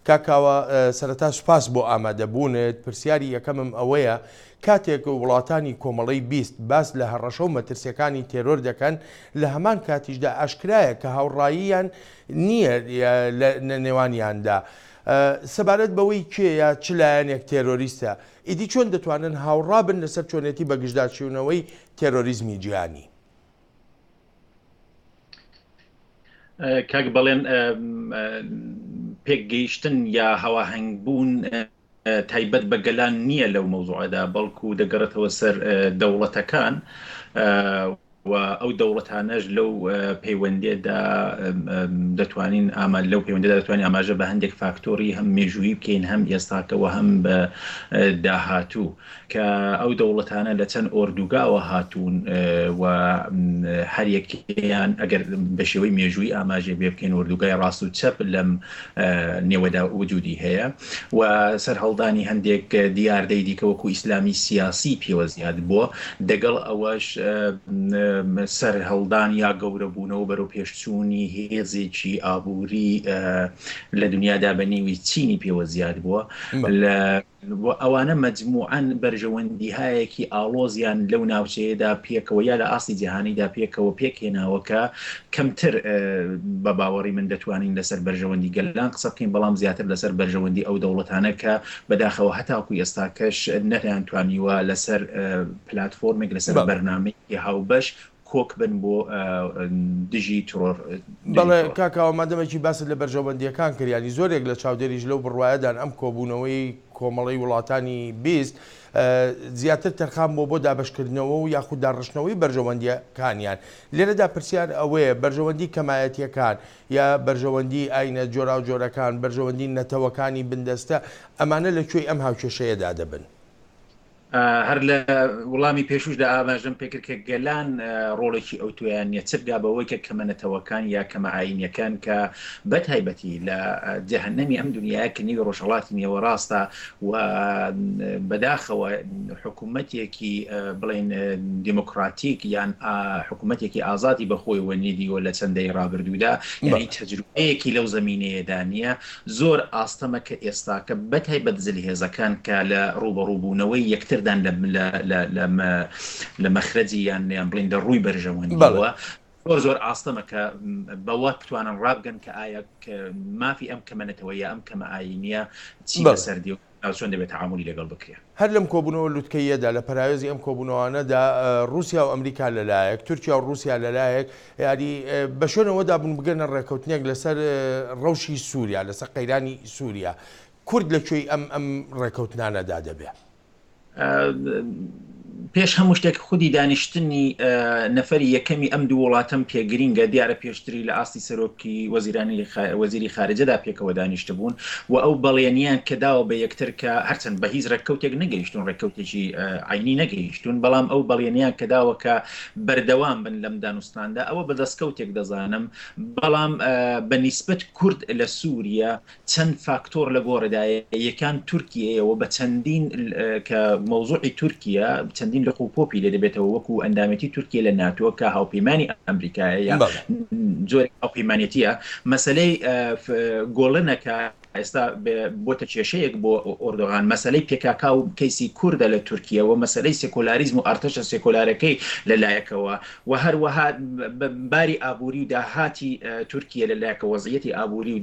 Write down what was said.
کاکاوە سەرەتا سوپاس بۆ ئامادەبوونت. پرسیاری یەکەمم ئەوەیە کاتێک وڵاتانی کۆمەڵی 20 باس لە هەڕەشە و مەترسیەکانی تێرۆر دەکەن لە هەمان کاتیشدا ئاشکرایە کە هاوڕاییان نییە لە نێوانیاندا سەبارەت بەوەی کێیە چ لایەنێک تێرۆریستە ئیدی چۆن دەتوانن هاوڕابن لەسەر چۆنێتی بەگشتداچوونەوەی تێرۆریزمی جیهانی؟ کاک بەڵێن پێکگەیشتن یا هەواهەنگبوون تایبەت بە گەلان نییە لەو مەوزوعەدا بەڵکو دەگەڕێتەوە سەر دەوڵەتەکان و ئەو دەوڵەتانەش لەو پەیوەندێدا دەتوانین لەو پەیوەندێدا دەتوانین ئاماژە بە هەندێک فاکتۆری هەم مێژووی بکەین هەم ئێستاکەوە هەم بە داهاتوو کە ئەو دەوڵەتانە لە چەند ئۆردوگاوە هاتوون و هەر یەکیان ئەگەر بە شێوەی مێژووی ئاماژێ بێ بکەین ئۆردوگای ڕاست و چەپ لەم نێوەدا وجودی هەیە و سەرهەڵدانی هەندێک دیاردەی دیکە وەکو ئیسلامی سیاسی پێوە زیاد بووە دەگەڵ ئەوەش سەر هەڵدان یا گەورەبوونەوە بەرەو پێشچوونی هێزێکی ئابووری لە دنیادا بە نێوی چینی پێوە زیاد بووە ئەوانە مەجموعەن بەرژەوەندیهایەکی ئاڵۆزیان لەو ناوچەیەدا پێکەوە یا لە ئاستی جیهانیدا پێکەوە پێکهێناوەکە کەمتر بە باوەڕی من دەتوانین لەسەر بەرژەوەندی گەلان قسە بکەین بەڵام زیاتر لەسەر بەرژەوەندی ئەو دەوڵەتانە کە بەداخەوە هەتاکو ئێستاکەش نەتوانیوە لەسەر پلتفۆرمێک لەسەر بەرنامەیەکی هاوبەش کۆک بن بۆ دژی ترۆر. بەڵێ کاکاوە مادەمێکی باست لە بەرژەوەندیەکان کردیانی زۆرێک لە چاودێریش لەو بڕواایەدان ئەم کۆبوونەوەی کۆمەڵی وڵاتانی 20 زیاتر تەرخان بۆ دابشکردنەوە و یاخود داڕشتنەوەی بەرژەوەندیەکانیان. لێرەدا پرسیار ئەوەیە بەرژەوەندی کەمایەتیەکان یا بەرژەوەندی ئاینە جۆرا و جۆرەکان بەرژەوەندی نەتەوەکانی بندەستە ئەمانە لەکوێی ئەم هاوکێشەیەدا دەبن؟ هەر لە وڵامی پێشوشدا ئاماژەم پێکرد کە گەلان ڕۆڵێکی ئەو تویان نیە چرگا بەوەی کە کەمەنەتەوەکان یا کەمە ئاینیەکان کە بەتایبەتی لە جەهەنەمی ئەم دنیاە کە نیوی ڕۆژهەڵاتی نیەوە ڕاستە و بەداخەوە حکوومەتێکی بڵێن دیموکراتیک یان حکوومەتێکی ئازادی بەخۆی وەنیدیوە لە چەندەی ڕابردوودا یعنی تەجروبەیەکی لەو زمینەیەدا نیە زۆر ئاستەمە کە ئێستاکە بەتایبەت جلهێزەکان کە لە ڕوبەڕووبوونەوەی یەکتر لە مەخرەجی یان بڵین دە ڕووی بەرژەوەندیەوە زۆر ئاستەمە کە بەوە بتوانن ڕابگەن کە ئایا مافی ئەم کەمەنێتەوە یا ئەم کەمە ئاینیە چی بەسەردی و چۆن دەبێت تعاملی لەگەڵ بکرێ. هەر لەم کۆبوونەوە لوتکەیەدا لە پەرایۆزی ئەم کۆبوونەوەانەدا رووسیا و ئەمریکا لەلایەک تورکیا و رووسیا لەلایەک یاری بە شوێنەوەدا بوون بگەنە ڕێکەوتنێک لەسەر ڕەوشی سووریا لەسەر قەیرانی سووریا. کورد لەکوێی ئەم ڕێکەوتنانەدا دەبێت؟ پێش هەموو شتێک خودی دانیشتنی نەفەری یەکەمی ئەم دوو وڵاتم پێگرینگە دیارە پێشتری لە ئاستی سەرۆکی وەزیری خارجەدا پێکەوە دانیشتە بوون و ئەو بەڵێنیان کەداوە بە یەکتر کە هەرچەند بە هیچ ڕێککەوتێک نەگەیشتون ڕێککەوتێکی عینی نەگەیشتون بەڵام ئەو بەڵێنیان کەداوە کە بەردەوام بن لەم دانوستاندا ئەوە بە دەستکەوتێک دەزانم بەڵام بە نیسبەت کورد لە سووریا چەند فاکتۆر لە گۆڕدایە یەکان تورکیەوە بە چەندین کە مەوزوعی تورکیا چەندین لە قوپۆپی لێ دەبێتەوە وەکو ئەندامەتی تورکیا لە ناتۆ کە هاوپەیمانی ئەمریکایە یا زۆر هاوپەیمانێتیە مەسەلەی گۆڵنەکە ئێستا بۆتە کێشەیەک بۆ ئۆردۆغان مەسەلەی پێکاکا و کەیسی کووردە لە تورکیەوە مەسەلەی سێکۆلاریزم و ئارتەشە سێکۆلارەکەی لەلایەکەوە و هەروەها باری ئابووری و داهاتی تورکیە لەلایەکە وەزعیەتی ئابووری و